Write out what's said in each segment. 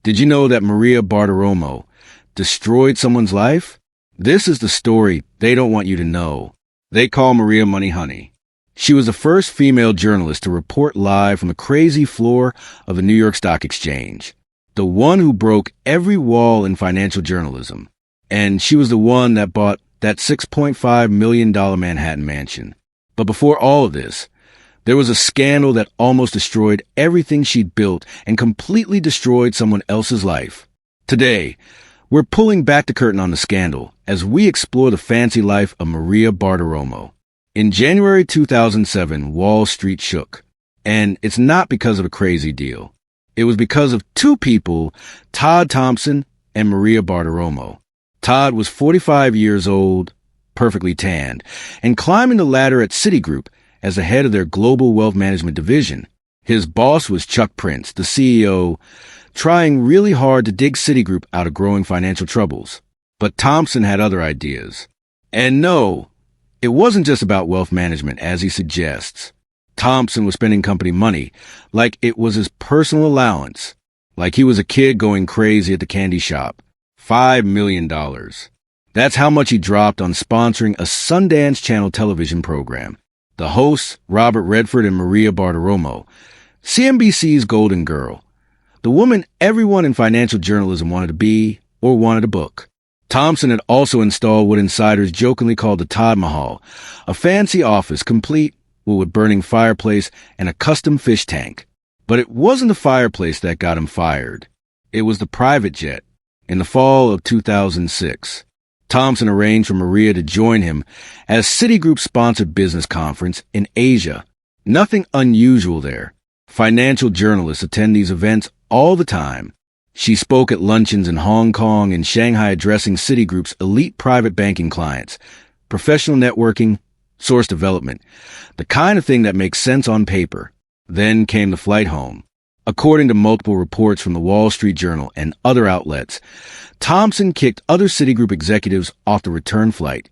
Did you know that Maria Bartiromo destroyed someone's life? This is the story they don't want you to know. They call Maria Money Honey. She was the first female journalist to report live from the crazy floor of the New York Stock Exchange. The one who broke every wall in financial journalism. And she was the one that bought that $6.5 million Manhattan mansion. But before all of this, there was a scandal that almost destroyed everything she'd built and completely destroyed someone else's life. Today, we're pulling back the curtain on the scandal as we explore the fancy life of Maria Bartiromo. In January 2007, Wall Street shook. And it's not because of a crazy deal. It was because of two people, Todd Thompson and Maria Bartiromo. Todd was 45 years old, perfectly tanned, and climbing the ladder at Citigroup as the head of their global wealth management division. His boss was Chuck Prince, the CEO, trying really hard to dig Citigroup out of growing financial troubles. But Thompson had other ideas. And no, it wasn't just about wealth management, as he suggests. Thompson was spending company money like it was his personal allowance, like he was a kid going crazy at the candy shop. $5 million. That's how much he dropped on sponsoring a Sundance Channel television program. The hosts, Robert Redford and Maria Bartiromo, CNBC's golden girl, the woman everyone in financial journalism wanted to be or wanted to book. Thompson had also installed what insiders jokingly called the Taj Mahal, a fancy office complete with a burning fireplace and a custom fish tank. But it wasn't the fireplace that got him fired. It was the private jet. In the fall of 2006, Thompson arranged for Maria to join him at a Citigroup-sponsored business conference in Asia. Nothing unusual there. Financial journalists attend these events all the time. She spoke at luncheons in Hong Kong and Shanghai addressing Citigroup's elite private banking clients, professional networking, source development, the kind of thing that makes sense on paper. Then came the flight home. According to multiple reports from the Wall Street Journal and other outlets, Thompson kicked other Citigroup executives off the return flight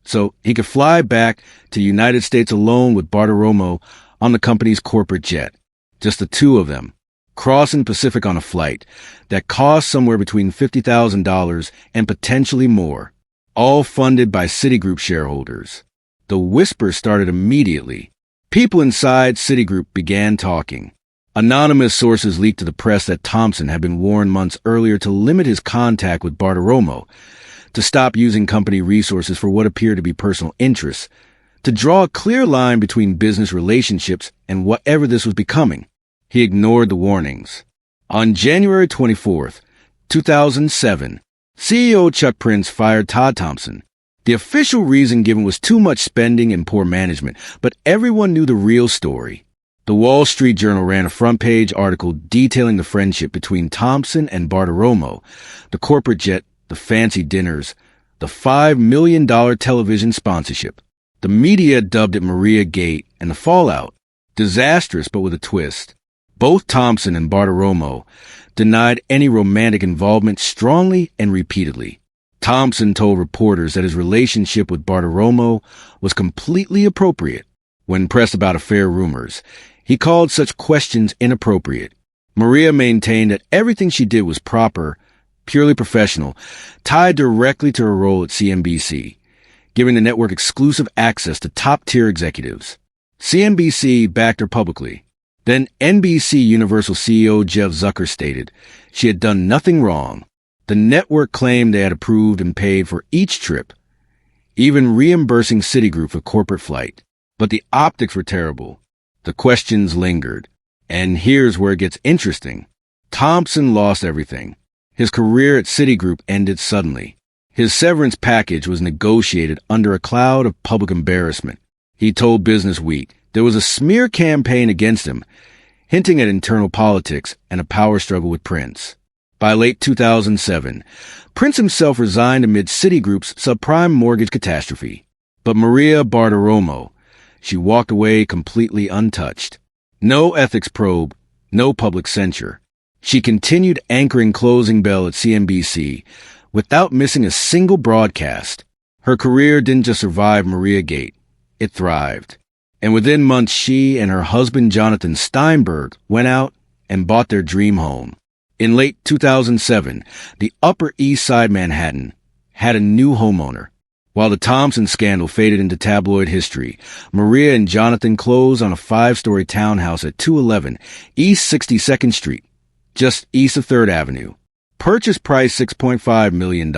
so he could fly back to the United States alone with Bartiromo on the company's corporate jet. Just the two of them, crossing the Pacific on a flight that cost somewhere between $50,000 and potentially more, all funded by Citigroup shareholders. The whisper started immediately. People inside Citigroup began talking. Anonymous sources leaked to the press that Thompson had been warned months earlier to limit his contact with Bartiromo, to stop using company resources for what appeared to be personal interests, to draw a clear line between business relationships and whatever this was becoming. He ignored the warnings. On January 24th, 2007, CEO Chuck Prince fired Todd Thompson. The official reason given was too much spending and poor management, but everyone knew the real story. The Wall Street Journal ran a front-page article detailing the friendship between Thompson and Bartiromo, the corporate jet, the fancy dinners, the $5 million television sponsorship. The media dubbed it Maria Gate and the fallout. Disastrous, but with a twist. Both Thompson and Bartiromo denied any romantic involvement strongly and repeatedly. Thompson told reporters that his relationship with Bartiromo was completely appropriate. When pressed about affair rumors, he called such questions inappropriate. Maria maintained that everything she did was proper, purely professional, tied directly to her role at CNBC, giving the network exclusive access to top-tier executives. CNBC backed her publicly. Then NBC Universal CEO Jeff Zucker stated she had done nothing wrong. The network claimed they had approved and paid for each trip, even reimbursing Citigroup for corporate flight. But the optics were terrible. The questions lingered. And here's where it gets interesting. Thompson lost everything. His career at Citigroup ended suddenly. His severance package was negotiated under a cloud of public embarrassment. He told Business Week there was a smear campaign against him, hinting at internal politics and a power struggle with Prince. By late 2007, Prince himself resigned amid Citigroup's subprime mortgage catastrophe. But Maria Bartiromo, she walked away completely untouched. No ethics probe, no public censure. She continued anchoring Closing Bell at CNBC without missing a single broadcast. Her career didn't just survive Maria Gate, it thrived. And within months, she and her husband Jonathan Steinberg went out and bought their dream home. In late 2007, the Upper East Side Manhattan had a new homeowner. While the Thompson scandal faded into tabloid history, Maria and Jonathan closed on a 5-story townhouse at 211 East 62nd Street, just east of 3rd Avenue. Purchase price $6.5 million.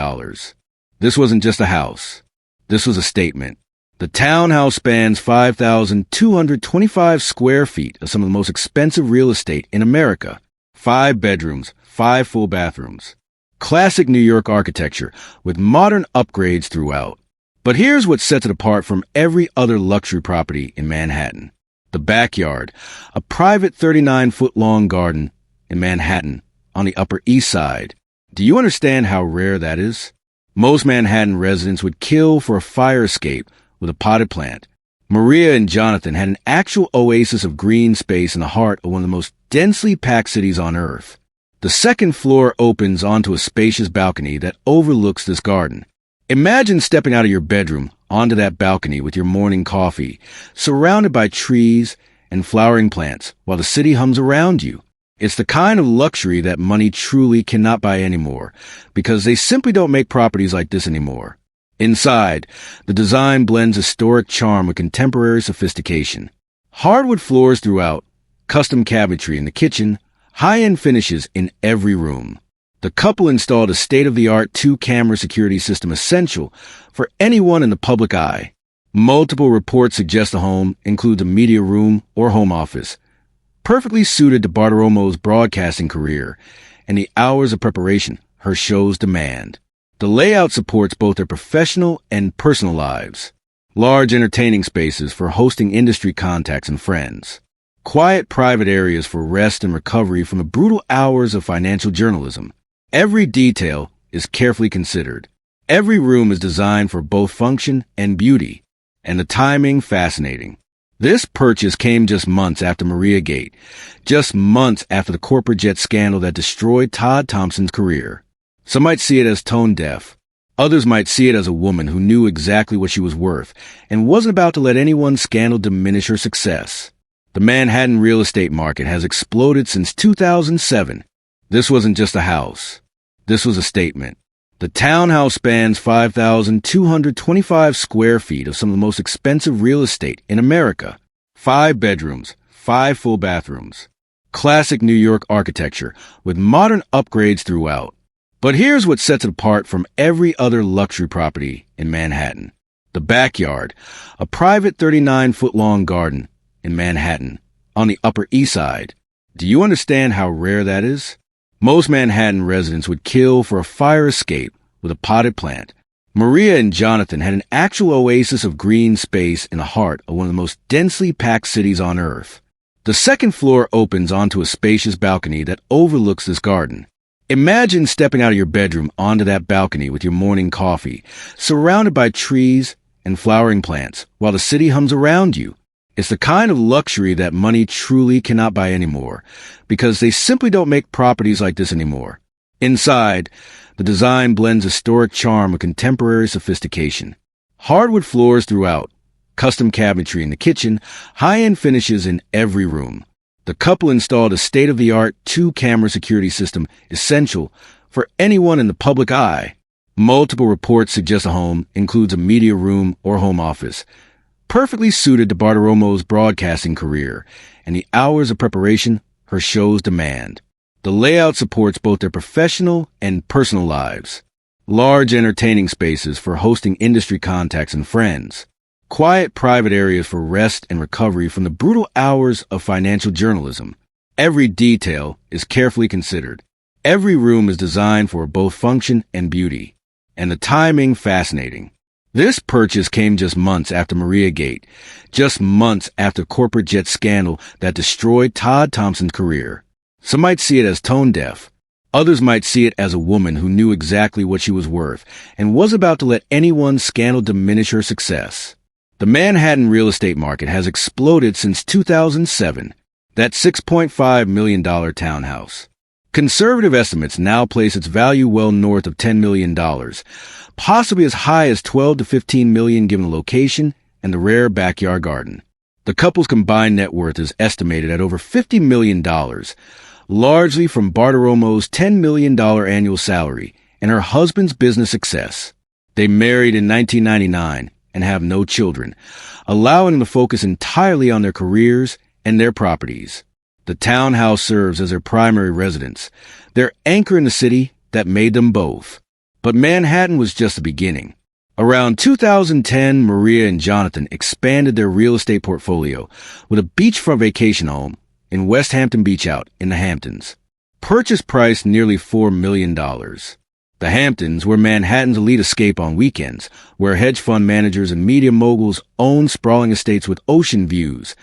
This wasn't just a house. This was a statement. The townhouse spans 5,225 square feet of some of the most expensive real estate in America. 5 bedrooms, 5 full bathrooms. Classic New York architecture with modern upgrades throughout. But here's what sets it apart from every other luxury property in Manhattan. The backyard, a private 39-foot-long garden in Manhattan on the Upper East Side. Do you understand how rare that is? Most Manhattan residents would kill for a fire escape with a potted plant. Maria and Jonathan had an actual oasis of green space in the heart of one of the most densely packed cities on Earth. The second floor opens onto a spacious balcony that overlooks this garden. Imagine stepping out of your bedroom onto that balcony with your morning coffee, surrounded by trees and flowering plants while the city hums around you. It's the kind of luxury that money truly cannot buy anymore, because they simply don't make properties like this anymore. Inside, the design blends historic charm with contemporary sophistication. Hardwood floors throughout, custom cabinetry in the kitchen, high-end finishes in every room. The couple installed a state-of-the-art 2-camera security system essential for anyone in the public eye. Multiple reports suggest the home includes a media room or home office, perfectly suited to Bartiromo's broadcasting career and the hours of preparation her shows demand. The layout supports both their professional and personal lives. Large entertaining spaces for hosting industry contacts and friends. Quiet private areas for rest and recovery from the brutal hours of financial journalism. Every detail is carefully considered. Every room is designed for both function and beauty, and the timing fascinating. This purchase came just months after Maria Gate, just months after the corporate jet scandal that destroyed Todd Thompson's career. Some might see it as tone deaf. Others might see it as a woman who knew exactly what she was worth and wasn't about to let anyone's scandal diminish her success. The Manhattan real estate market has exploded since 2007. This wasn't just a house. This was a statement. The townhouse spans 5,225 square feet of some of the most expensive real estate in America. 5 bedrooms, 5 full bathrooms. Classic New York architecture with modern upgrades throughout. But here's what sets it apart from every other luxury property in Manhattan. The backyard, a private 39-foot-long garden in Manhattan on the Upper East Side. Do you understand how rare that is? Most Manhattan residents would kill for a fire escape with a potted plant. Maria and Jonathan had an actual oasis of green space in the heart of one of the most densely packed cities on Earth. The second floor opens onto a spacious balcony that overlooks this garden. Imagine stepping out of your bedroom onto that balcony with your morning coffee, surrounded by trees and flowering plants while the city hums around you. It's the kind of luxury that money truly cannot buy anymore, because they simply don't make properties like this anymore. Inside, the design blends historic charm with contemporary sophistication. Hardwood floors throughout, custom cabinetry in the kitchen, high-end finishes in every room. The couple installed a state-of-the-art 2-camera security system essential for anyone in the public eye. Multiple reports suggest the home includes a media room or home office, perfectly suited to Bartiromo's broadcasting career and the hours of preparation her shows demand. The layout supports both their professional and personal lives. Large entertaining spaces for hosting industry contacts and friends. Quiet private areas for rest and recovery from the brutal hours of financial journalism. Every detail is carefully considered. Every room is designed for both function and beauty, and the timing fascinating. This purchase came just months after Maria Gate, just months after corporate jet scandal that destroyed Todd Thompson's career. Some might see it as tone deaf. Others might see it as a woman who knew exactly what she was worth and was about to let anyone's scandal diminish her success. The Manhattan real estate market has exploded since 2007. That $6.5 million townhouse. Conservative estimates now place its value well north of $10 million, possibly as high as $12 to $15 million given the location and the rare backyard garden. The couple's combined net worth is estimated at over $50 million, largely from Bartiromo's $10 million annual salary and her husband's business success. They married in 1999 and have no children, allowing them to focus entirely on their careers and their properties. The townhouse serves as their primary residence, their anchor in the city that made them both. But Manhattan was just the beginning. Around 2010, Maria and Jonathan expanded their real estate portfolio with a beachfront vacation home in West Hampton Beach out in the Hamptons. Purchase price nearly $4 million. The Hamptons were Manhattan's elite escape on weekends, where hedge fund managers and media moguls own sprawling estates with ocean views,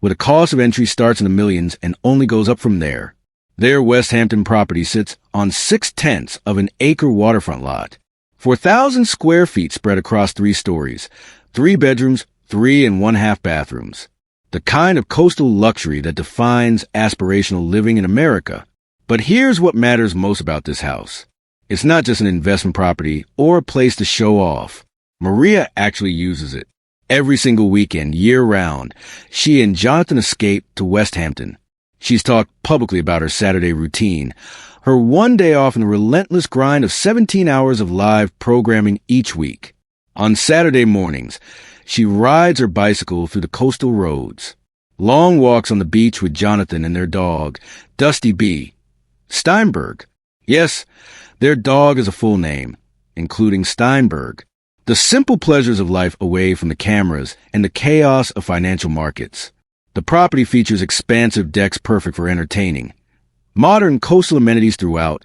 where the cost of entry starts in the millions and only goes up from there. Their West Hampton property sits on 6/10 of an acre waterfront lot. 4,000 square feet spread across 3 stories, 3 bedrooms, 3 and 1/2 bathrooms. The kind of coastal luxury that defines aspirational living in America. But here's what matters most about this house. It's not just an investment property or a place to show off. Maria actually uses it. Every single weekend, year-round, she and Jonathan escape to West Hampton. She's talked publicly about her Saturday routine, her one day off in the relentless grind of 17 hours of live programming each week. On Saturday mornings, she rides her bicycle through the coastal roads. Long walks on the beach with Jonathan and their dog, Dusty B. Steinberg. Yes, their dog is a full name, including Steinberg. The simple pleasures of life away from the cameras and the chaos of financial markets. The property features expansive decks perfect for entertaining. Modern coastal amenities throughout,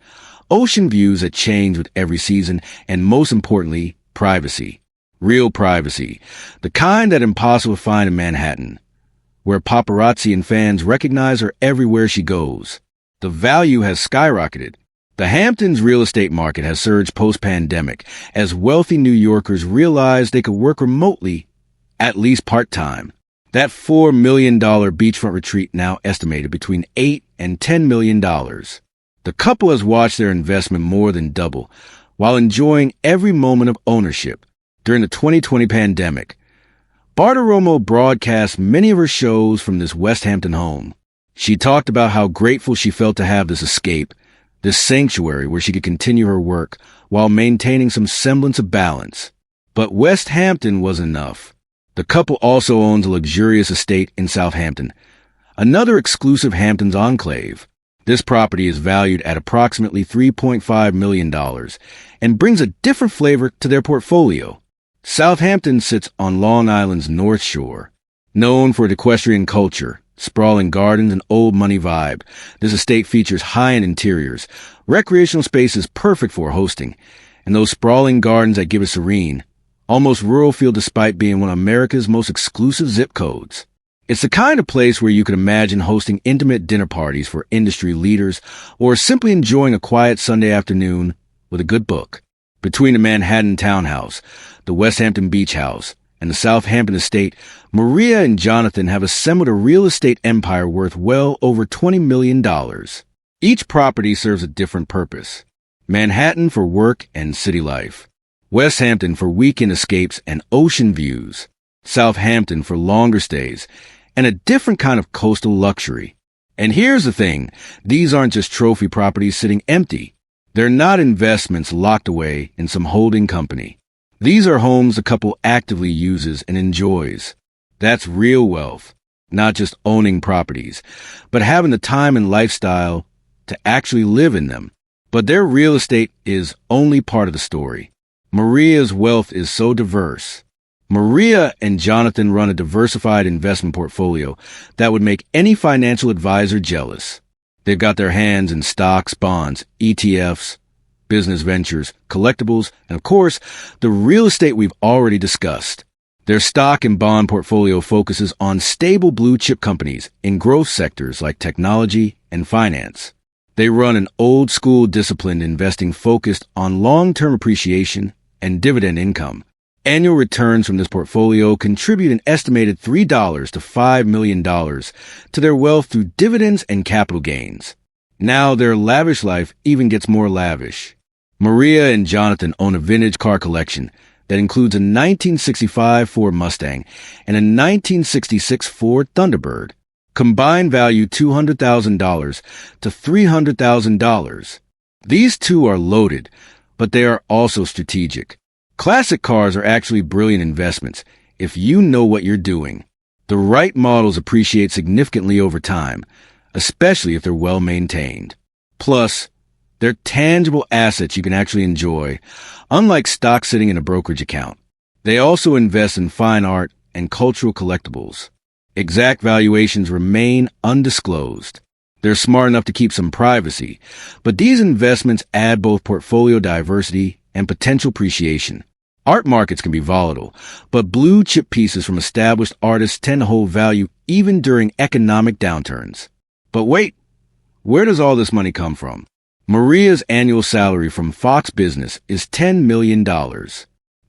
ocean views that change with every season, and most importantly, privacy. Real privacy. The kind that impossible to find in Manhattan, where paparazzi and fans recognize her everywhere she goes. The value has skyrocketed. The Hamptons real estate market has surged post-pandemic as wealthy New Yorkers realized they could work remotely, at least part-time. That $4 million beachfront retreat now estimated between $8 and $10 million. The couple has watched their investment more than double while enjoying every moment of ownership during the 2020 pandemic. Bartiromo broadcast many of her shows from this West Hampton home. She talked about how grateful she felt to have this escape, this sanctuary where she could continue her work while maintaining some semblance of balance. But West Hampton was enough. The couple also owns a luxurious estate in Southampton, another exclusive Hamptons enclave. This property is valued at approximately $3.5 million and brings a different flavor to their portfolio. Southampton sits on Long Island's North Shore. Known for its equestrian culture, sprawling gardens, and old money vibe, this estate features high-end interiors, recreational spaces perfect for hosting, and those sprawling gardens that give a serene, almost rural feel despite being one of America's most exclusive zip codes. It's the kind of place where you could imagine hosting intimate dinner parties for industry leaders or simply enjoying a quiet Sunday afternoon with a good book. Between the Manhattan townhouse, the West Hampton beach house, and the Southampton estate, Maria and Jonathan have assembled a real estate empire worth well over $20 million. Each property serves a different purpose. Manhattan for work and city life. West Hampton for weekend escapes and ocean views. Southampton for longer stays and a different kind of coastal luxury. And here's the thing, these aren't just trophy properties sitting empty. They're not investments locked away in some holding company. These are homes the couple actively uses and enjoys. That's real wealth, not just owning properties, but having the time and lifestyle to actually live in them. But their real estate is only part of the story. Maria's wealth is so diverse. Maria and Jonathan run a diversified investment portfolio that would make any financial advisor jealous. They've got their hands in stocks, bonds, ETFs, business ventures, collectibles, and of course, the real estate we've already discussed. Their stock and bond portfolio focuses on stable blue chip companies in growth sectors like technology and finance. They run an old school disciplined investing focused on long-term appreciation and dividend income. Annual returns from this portfolio contribute an estimated $3 to $5 million to their wealth through dividends and capital gains. Now their lavish life even gets more lavish. Maria and Jonathan own a vintage car collection that includes a 1965 Ford Mustang and a 1966 Ford Thunderbird. Combined value $200,000 to $300,000. These two are loaded, but they are also strategic. Classic cars are actually brilliant investments if you know what you're doing. The right models appreciate significantly over time, especially if they're well maintained. Plus, they're tangible assets you can actually enjoy, unlike stock sitting in a brokerage account. They also invest in fine art and cultural collectibles. Exact valuations remain undisclosed. They're smart enough to keep some privacy, but these investments add both portfolio diversity and potential appreciation. Art markets can be volatile, but blue-chip pieces from established artists tend to hold value even during economic downturns. But wait, where does all this money come from? Maria's annual salary from Fox Business is $10 million.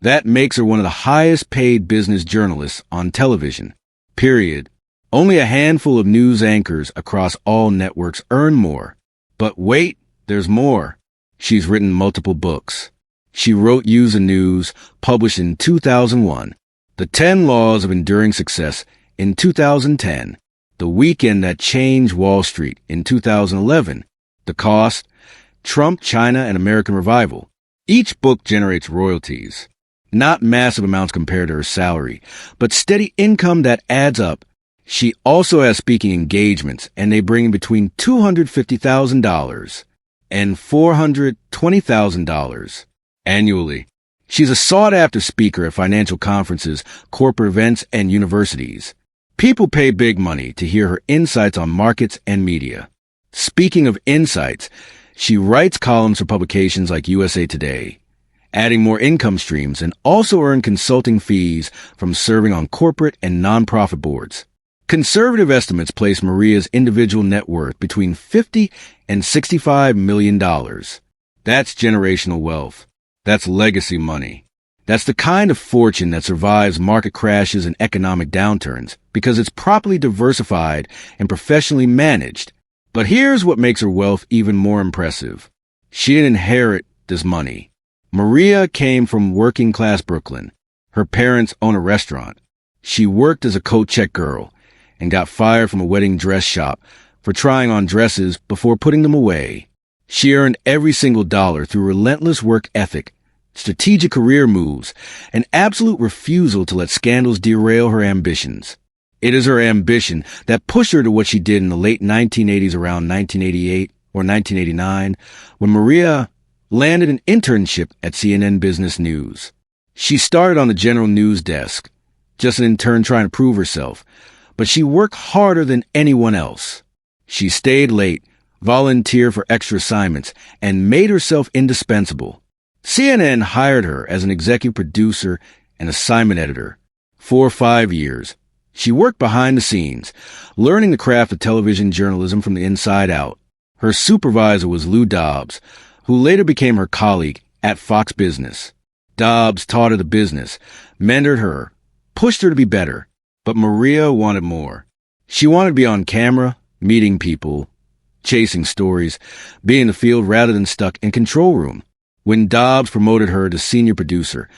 That makes her one of the highest-paid business journalists on television. Period. Only a handful of news anchors across all networks earn more. But wait, there's more. She's written multiple books. She wrote Use the News, published in 2001, The 10 Laws of Enduring Success in 2010, The Weekend That Changed Wall Street in 2011, The Cost, Trump, China, and American Revival. Each book generates royalties. Not massive amounts compared to her salary, but steady income that adds up. She also has speaking engagements, and they bring in between $250,000 and $420,000 annually. She's a sought-after speaker at financial conferences, corporate events, and universities. People pay big money to hear her insights on markets and media. Speaking of insights, she writes columns for publications like USA Today, adding more income streams, and also earn consulting fees from serving on corporate and nonprofit boards. Conservative estimates place Maria's individual net worth between $50 and $65 million. That's generational wealth. That's legacy money. That's the kind of fortune that survives market crashes and economic downturns because it's properly diversified and professionally managed. But here's what makes her wealth even more impressive. She didn't inherit this money. Maria came from working-class Brooklyn. Her parents own a restaurant. She worked as a coat check girl and got fired from a wedding dress shop for trying on dresses before putting them away. She earned every single dollar through relentless work ethic, strategic career moves, and absolute refusal to let scandals derail her ambitions. It is her ambition that pushed her to what she did in the late 1980s, around 1988 or 1989, when Maria landed an internship at CNN Business News. She started on the general news desk, just an intern trying to prove herself, but she worked harder than anyone else. She stayed late, volunteered for extra assignments, and made herself indispensable. CNN hired her as an executive producer and assignment editor. For 5 years, she worked behind the scenes, learning the craft of television journalism from the inside out. Her supervisor was Lou Dobbs, who later became her colleague at Fox Business. Dobbs taught her the business, mentored her, pushed her to be better. But Maria wanted more. She wanted to be on camera, meeting people, chasing stories, being in the field rather than stuck in control room. When Dobbs promoted her to senior producer,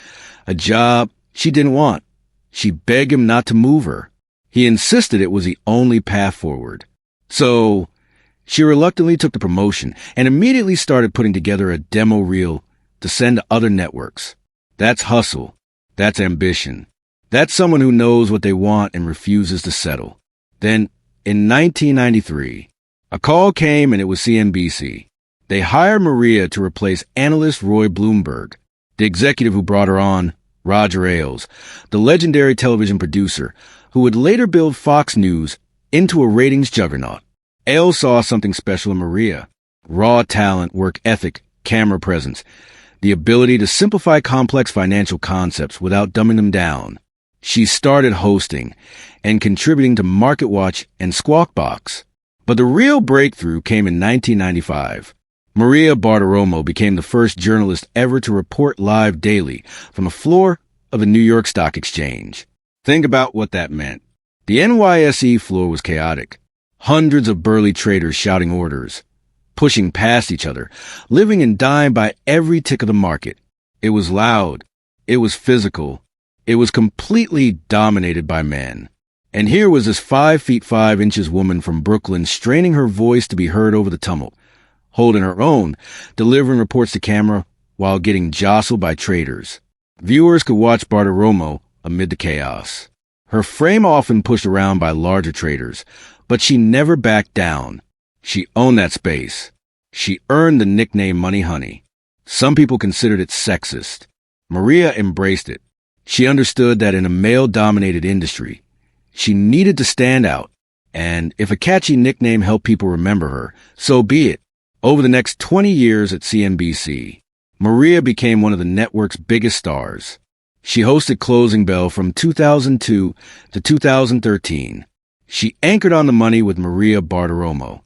a job she didn't want, she begged him not to move her. He insisted it was the only path forward. So she reluctantly took the promotion and immediately started putting together a demo reel to send to other networks. That's hustle. That's ambition. That's someone who knows what they want and refuses to settle. Then, in 1993, a call came and it was CNBC. They hired Maria to replace analyst Roy Bloomberg. The executive who brought her on, Roger Ailes, the legendary television producer who would later build Fox News into a ratings juggernaut. Ailes saw something special in Maria: raw talent, work ethic, camera presence, the ability to simplify complex financial concepts without dumbing them down. She started hosting and contributing to MarketWatch and Squawk Box. But the real breakthrough came in 1995. Maria Bartiromo became the first journalist ever to report live daily from the floor of the New York Stock Exchange. Think about what that meant. The NYSE floor was chaotic. Hundreds of burly traders shouting orders, pushing past each other, living and dying by every tick of the market. It was loud. It was physical. It was completely dominated by men. And here was this 5 feet 5 inches woman from Brooklyn straining her voice to be heard over the tumult, holding her own, delivering reports to camera while getting jostled by traders. Viewers could watch Bartiromo amid the chaos. Her frame often pushed around by larger traders, but she never backed down. She owned that space. She earned the nickname Money Honey. Some people considered it sexist. Maria embraced it. She understood that in a male-dominated industry, she needed to stand out, and if a catchy nickname helped people remember her, so be it. Over the next 20 years at CNBC, Maria became one of the network's biggest stars. She hosted Closing Bell from 2002 to 2013. She anchored on the money with Maria Bartiromo,